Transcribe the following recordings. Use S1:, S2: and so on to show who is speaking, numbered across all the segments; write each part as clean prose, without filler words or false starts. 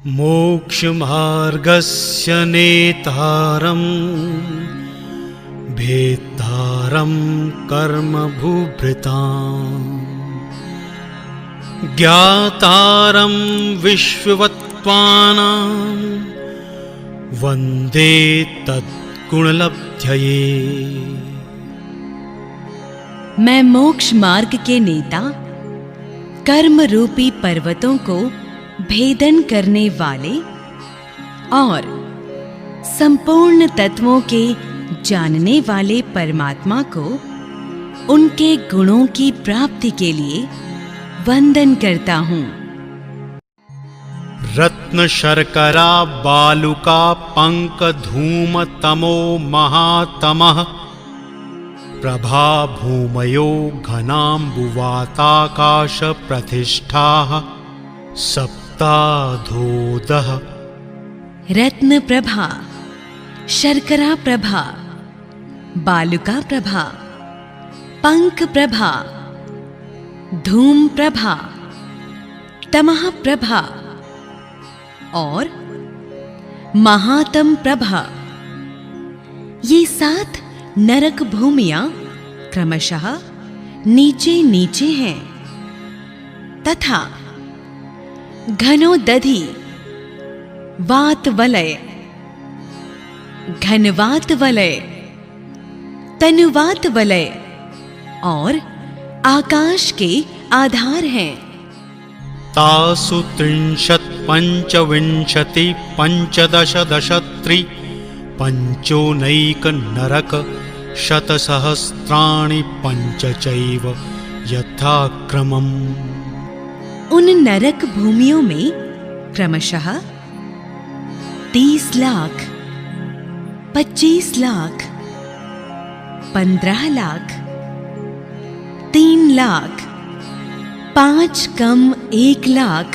S1: मोक्षमार्गस्य नेतारं भेत्तारं कर्मभूभृताम् ज्ञातारं विश्ववत्त्वानां वन्दे तद्गुणलब्धये।
S2: मैं मोक्ष मार्ग के नेता, कर्म रूपी पर्वतों को भेदन करने वाले और संपूर्ण तत्वों के जानने वाले परमात्मा को उनके गुणों की प्राप्ति के लिए वंदन करता हूँ।
S1: रत्न शर्करा बालुका पंक धूम तमो महातमः प्रभा भूमयो घनाम्बुवाताकाश प्रतिष्ठाः सप्ताधोदः।
S2: रत्न प्रभा, शर्करा प्रभा, बालुका प्रभा, पंक प्रभा, धूम प्रभा, तमः प्रभा और महातम प्रभा, ये 7 नरक भूमियां क्रमशः नीचे नीचे हैं तथा घनोदधि, वात वलय, घनवात वलय, तनुवात वलय और आकाश के आधार हैं।
S1: तासु 30 पंचविंशति पंचदश दशत्रि पंचोनैक नरक शतसहस्राणि पंच चैव यथाक्रमम्।
S2: उन नरक भूमियों में क्रमशः 30 लाख, 25 लाख, 15 लाख, 3 लाख, 5 कम 1 लाख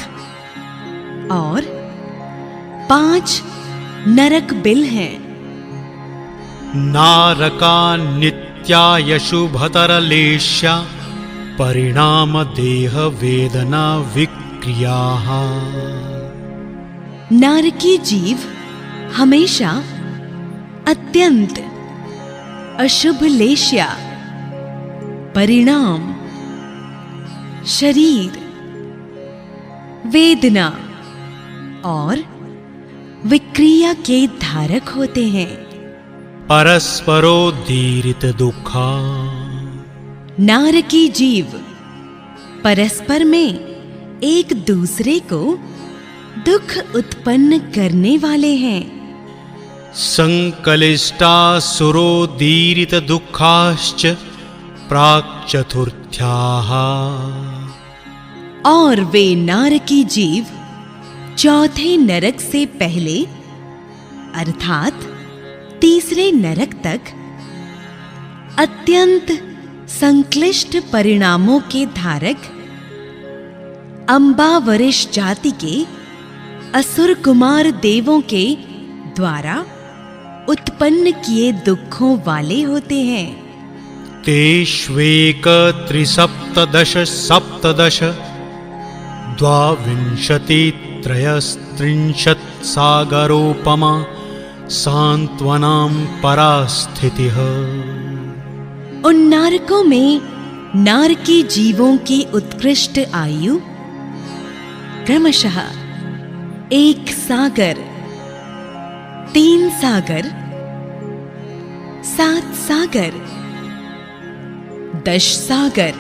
S2: और 5 नरक बिल हैं।
S1: नारका नित्या यशुभतरलेश्या परिणाम देह वेदना विक्रियाः।
S2: नारकी जीव हमेशा अत्यंत अशुभ लेश्या, परिणाम, शरीर, वेदना और विक्रिया के धारक होते हैं।
S1: परस्परोदीरित दुखा,
S2: नारकी जीव परस्पर में एक दूसरे को दुख उत्पन्न करने वाले हैं।
S1: संकलिष्टासुरोदीरित दुखाश्च प्राक् चतुर्थ्याः।
S2: और वे नारकी जीव चौथे नरक से पहले अर्थात तीसरे नरक तक अत्यंत संक्लिष्ट परिणामों के धारक अंबावरिश जाति के असुर कुमार देवों के द्वारा उत्पन्न किए दुखों वाले होते हैं।
S1: तेष्वेक त्रिसप्तदश सप्तदश द्वाविंशति त्रयस्त्रिंशत् सागरोपमा सांत्वनां परास्थितिः।
S2: उन नारकों में नारकी जीवों की उत्कृष्ट आयु क्रमशः 1 सागर, 3 सागर, 7 सागर, 10 सागर,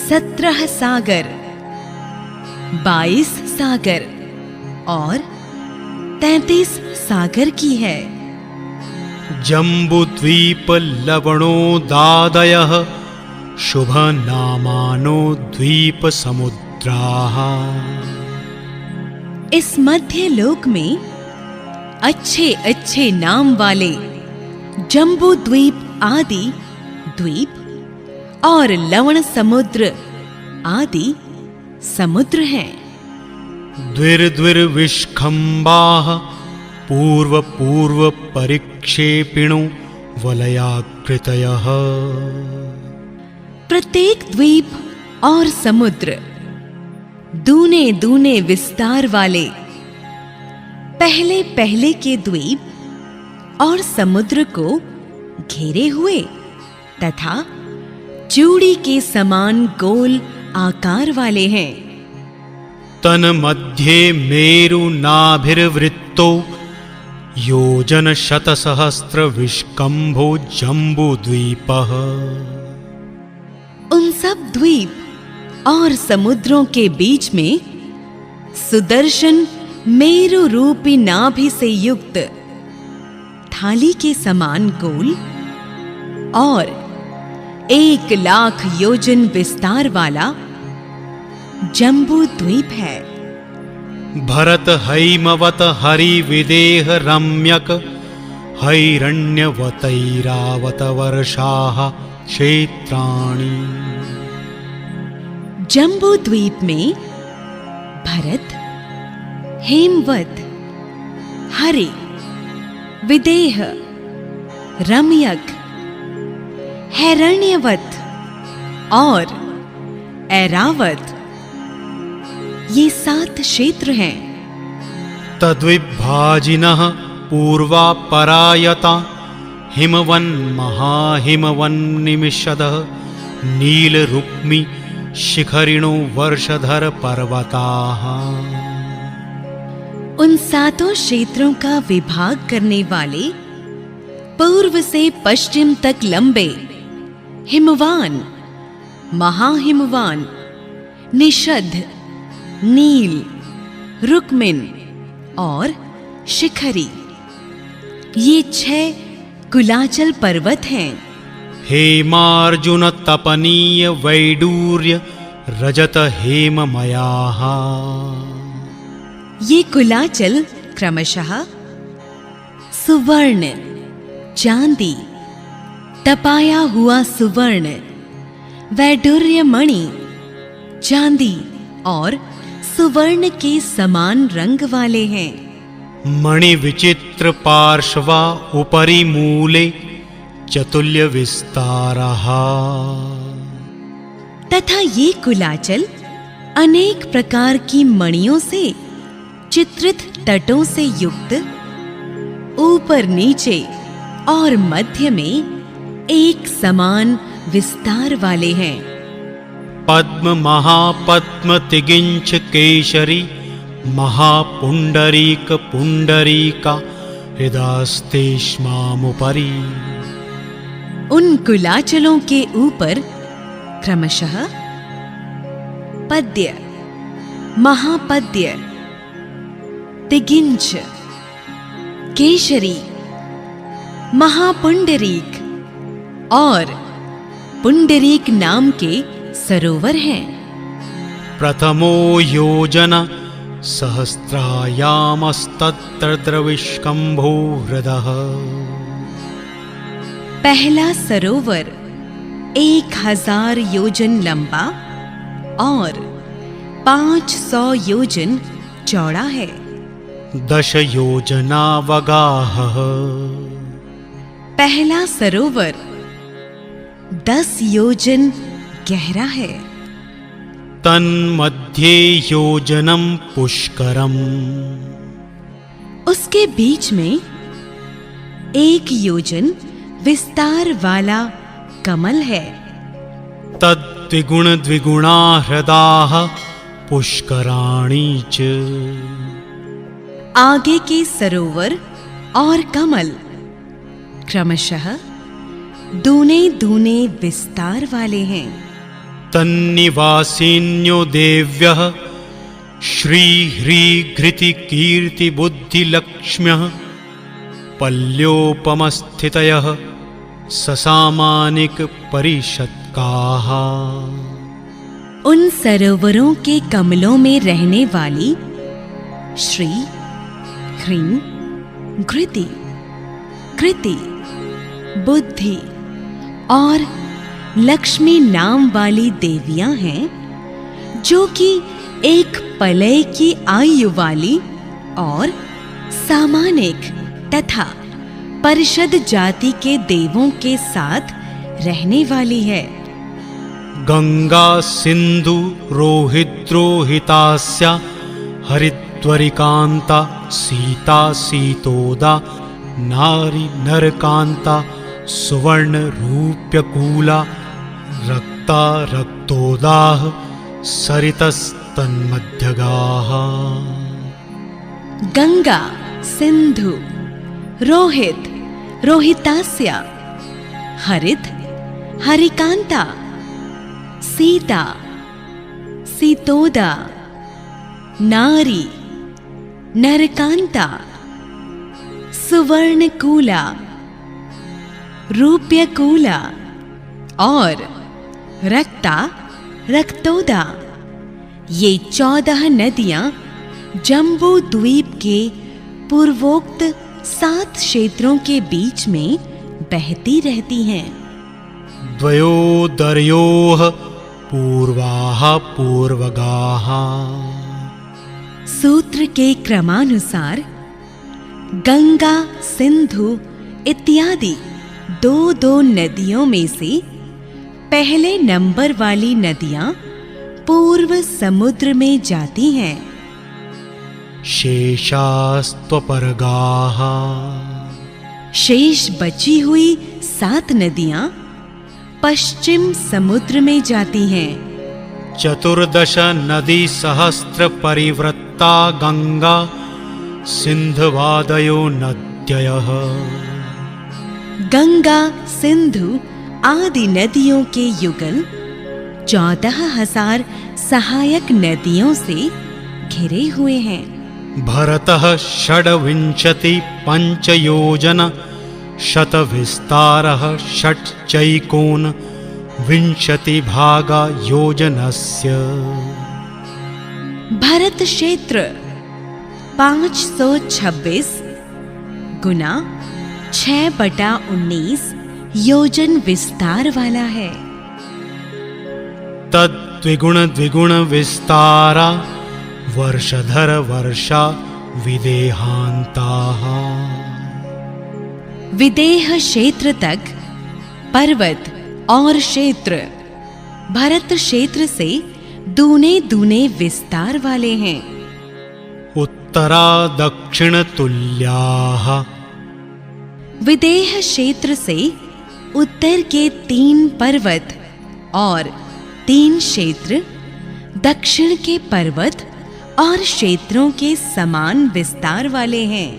S2: 17 सागर, 22 सागर और 33 सागर की है।
S1: जम्बुद्वीप लवणोदादयः शुभ नामानो द्वीप समुद्राः।
S2: इस मध्य लोक में अच्छे अच्छे नाम वाले जम्बू द्वीप आदि द्वीप और लवण समुद्र आदि समुद्र हैं।
S1: द्विर्द्विर्विष्खम्बाः पूर्व पूर्व परिक्षेपिणो वलयाकृतयः।
S2: प्रत्येक द्वीप और समुद्र दूने दूने विस्तार वाले पहले पहले के द्वीप और समुद्र को घेरे हुए तथा चूड़ी के समान गोल आकार वाले हैं।
S1: तन्मध्ये मेरुनाभिर्वृत्तो योजन शतसहस्र विष्कम्भो जम्बूद्वीपः।
S2: उन सब द्वीप और समुद्रों के बीच में सुदर्शन मेरु रूपी नाभि से युक्त थाली के समान गोल और 1,00,000 योजन विस्तार वाला जम्बू द्वीप है।
S1: भरत हैमवत हरिविदेह रम्यक हैरण्यवतैरावत वर्षाः क्षेत्राणि।
S2: जम्बू द्वीप में भरत, हेमवत, हरि, विदेह, रम्यक, हैरण्यवत और ऐरावत ये 7 क्षेत्र हैं।
S1: तद्विभाजिनः पूर्वा परायता हिमवन् महाहिमवन्निमिषदः नीलरुक्मि शिखरिणो वर्षधर पर्वताः।
S2: उन 7 क्षेत्रों का विभाग करने वाले पूर्व से पश्चिम तक लंबे हिमवान, महाहिमवान, निषद, नील, रुक्मिन और शिखरी ये 6 कुलाचल पर्वत हैं।
S1: हेमार्जुन तपनीय वैडूर्य रजत हेममयाः।
S2: ये कुलाचल क्रमशः सुवर्ण, चांदी, तपाया हुआ सुवर्ण, वैडूर्य मणि, चांदी और सुवर्ण के समान रंग वाले हैं।
S1: मणि विचित्र पार्श्वा उपरि मूले चतुल्य विस्तारः।
S2: तथा ये कुलाचल अनेक प्रकार की मणियों से चित्रित तटों से युक्त ऊपर नीचे और मध्य में एक समान विस्तार वाले हैं।
S1: पद्म महापद्म तिगिंच केशरी महापुंडरीक पुंडरीका हृदयस्तेष्मामुपरि।
S2: उन कुलाचलों के ऊपर क्रमशः पद्य, महापद्य, तिगिंच, केशरी, महापुंडरीक और पुंडरीक नाम के सरोवर हैं।
S1: प्रथमो योजन सहस्रायामस्तत्र द्रविष्कम्भो हृदः।
S2: पहला सरोवर 1000 योजन लंबा और 500 योजन चौड़ा है।
S1: 10 योजनावगाहः।
S2: पहला सरोवर 10 योजन गहरा है।
S1: तन्मध्ये योजनम पुष्करम।
S2: उसके बीच में 1 योजन विस्तार वाला कमल है।
S1: तद्विगुण द्विगुणा हृदाः पुष्कराणि च।
S2: आगे के सरोवर और कमल क्रमशः दूने दूने विस्तार वाले हैं।
S1: तन्निवासिन्यो देव्यः श्रीह्रीघृति कीर्ति बुद्धि लक्ष्म्यः पल्योपमस्थितयः ससामानिक परिषत्काः।
S2: उन सरोवरों के कमलों में रहने वाली श्री, ह्रीं, घृति, कृति, बुद्धि और लक्ष्मी नाम वाली देवियां हैं, जो कि एक पलय की आयु वाली और सामानिक तथा परिषद जाति के देवों के साथ रहने वाली है।
S1: गंगा सिंधु रोहिद्रोहितास्या हरिद्वार त्वरिकान्ता सीता सीतोदा नारी नरकान्ता सुवर्णरूप्यकूला रक्ता रक्तोदाः सरितस्तन्मध्यगाः।
S2: गंगा सिंधु रोहित रोहितास्य हरित हरिकांता सीता सीतोदा नारी नरकांता सुवर्णकूला रूप्यकूला और रक्ता रक्तोदा, ये 14 नदियां जम्बू द्वीप के पूर्वोक्त 7 क्षेत्रों के बीच में बहती रहती हैं।
S1: द्वयोदर्योः पूर्वाः पूर्वगाः।
S2: सूत्र के क्रमानुसार गंगा सिंधु इत्यादि 2-2 नदियों में से पहले नंबर वाली नदियां पूर्व समुद्र में जाती हैं।
S1: शेषास्त्वपरगाः।
S2: शेष बची हुई 7 नदियां पश्चिम समुद्र में जाती हैं।
S1: 14 नदी सहस्त्र परिवृत्ता गंगा सिंधवादयो नद्यः।
S2: गंगा सिंधु आदि नदियों के युगल 14,000 सहायक नदियों से घिरे हुए हैं।
S1: भरतः 26 पंचयोजन शतविस्तारः 6 चैकोन 20 भागा योजनस्य।
S2: भरत क्षेत्र 526 गुना 6/19 योजन विस्तार वाला है।
S1: तद्विगुण द्विगुण विस्तारा वर्षधर वर्षा विदेहांताः।
S2: विदेह क्षेत्र तक पर्वत और क्षेत्र भरत क्षेत्र से दूने दूने विस्तार वाले हैं।
S1: उत्तरा दक्षिण तुल्याः।
S2: विदेह क्षेत्र से उत्तर के 3 पर्वत और 3 क्षेत्र दक्षिण के पर्वत और क्षेत्रों के समान विस्तार वाले हैं।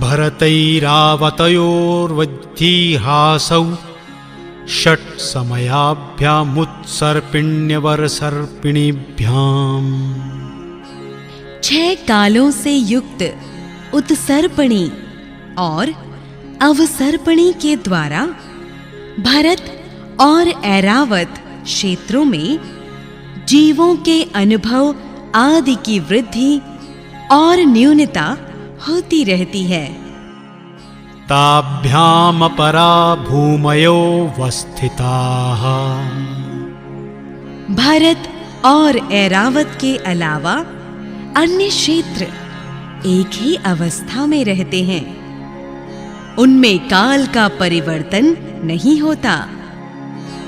S1: भरतैरावतयोर्वृद्धिहासौ 6 समयाभ्यामुत्सर्पिण्यवरसर्पिणीभ्याम्।
S2: 6 कालों से युक्त उत्सर्पणी और अवसर्पणी के द्वारा भरत और ऐरावत क्षेत्रों में जीवों के अनुभव आदि की वृद्धि और न्यूनता होती रहती है।
S1: ताभ्यामपरा भूमयो वस्थिताः।
S2: भारत और ऐरावत के अलावा अन्य क्षेत्र एक ही अवस्था में रहते हैं। उनमें काल का परिवर्तन नहीं होता।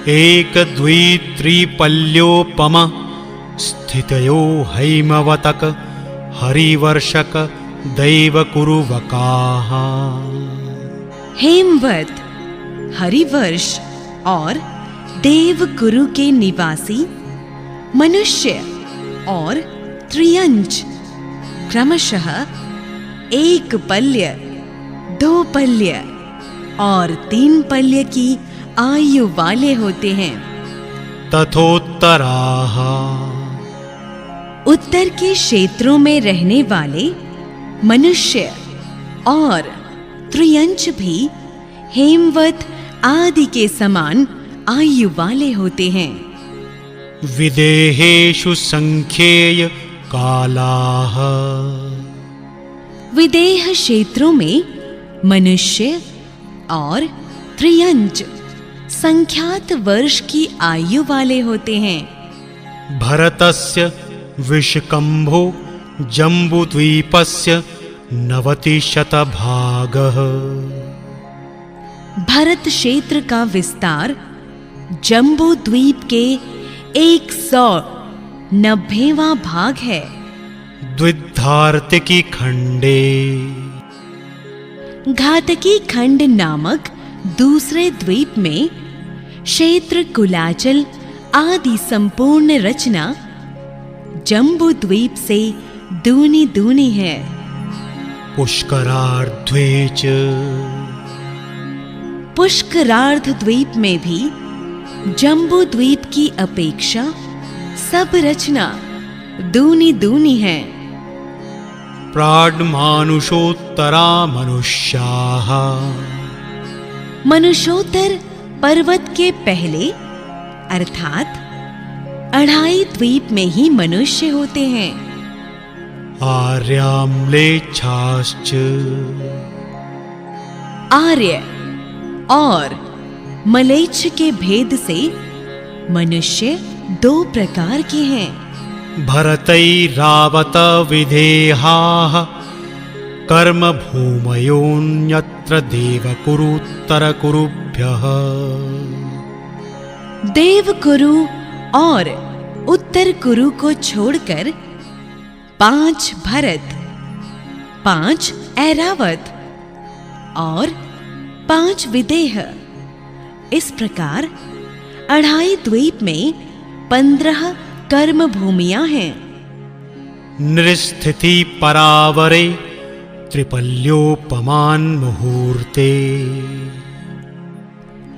S1: एक द्वित्रिपल्योपम स्थितयो हैमवतक हरिवर्षक दैवकुरुवकाः।
S2: हेमवत हरिवर्ष और देवकुरु के निवासी मनुष्य और त्रियंच क्रमशः 1 पल्य 2 पल्य और 3 पल्य की आयु वाले होते हैं।
S1: तथोत्तराः।
S2: उत्तर के क्षेत्रों में रहने वाले मनुष्य और त्रियंच भी हेमवत आदि के समान आयु वाले होते हैं।
S1: विदेहेषु संख्येय कालाः।
S2: विदेह क्षेत्रों में मनुष्य और त्रियंच संख्यात वर्ष की आयु वाले होते हैं।
S1: भरतस्य विषकंभो जम्बूद्वीपस्य 90 भागः।
S2: भरत क्षेत्र का विस्तार जम्बू द्वीप के 190वां भाग है।
S1: द्विधा घार्तिकी खंडे।
S2: घातकी खंड नामक दूसरे द्वीप में क्षेत्र कुलाचल आदि संपूर्ण रचना जम्बू द्वीप से दूनी दूनी है।
S1: पुष्करार्ध्वे च।
S2: पुष्करार्ध द्वीप में भी जम्बू द्वीप की अपेक्षा सब रचना दूनी दूनी है।
S1: प्राड्मानुषोत्तरा मनुष्याः।
S2: मनुष्योत्तर पर्वत के पहले अर्थात 2.5 द्वीप में ही मनुष्य होते हैं।
S1: आर्याम्लेच्छाश्च।
S2: आर्य और मलेच्छ के भेद से मनुष्य 2 प्रकार के हैं।
S1: भरतैरावत विधेहाः कर्म भूमयोऽन्यत्र देवकुरुत्तरकुरुभ्यः।
S2: देवकुरु और उत्तर कुरु को छोड़कर 5 भरत, 5 ऐरावत और 5 विदेह, इस प्रकार 2.5 द्वीप में 15 कर्म भूमियां हैं।
S1: निस्थिति परावरे त्रिपल्योपमान मुहूर्ते।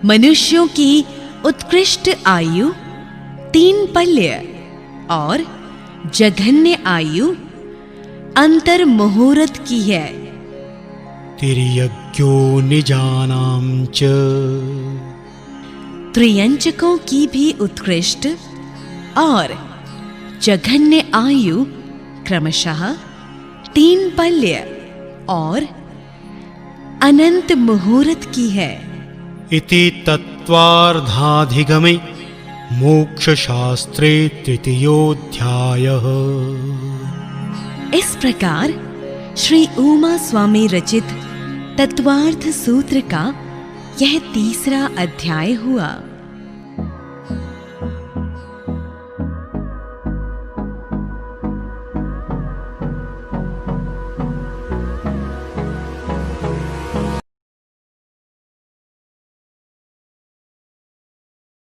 S2: मनुष्यों की उत्कृष्ट आयु 3 पल्य और जघन्य आयु अंतर मुहूर्त की है।
S1: तिर्यज्ञो निजानां च।
S2: त्रियंचकों की भी उत्कृष्ट और जघन्य आयु क्रमशः 3 पल्य और अनंत मुहूर्त की है।
S1: इति तत्त्वार्धाधिगमे मोक्षशास्त्रे 3य
S2: इस प्रकार श्री उमा स्वामी रचित तत्वार्थ सूत्र का यह 3रा अध्याय हुआ।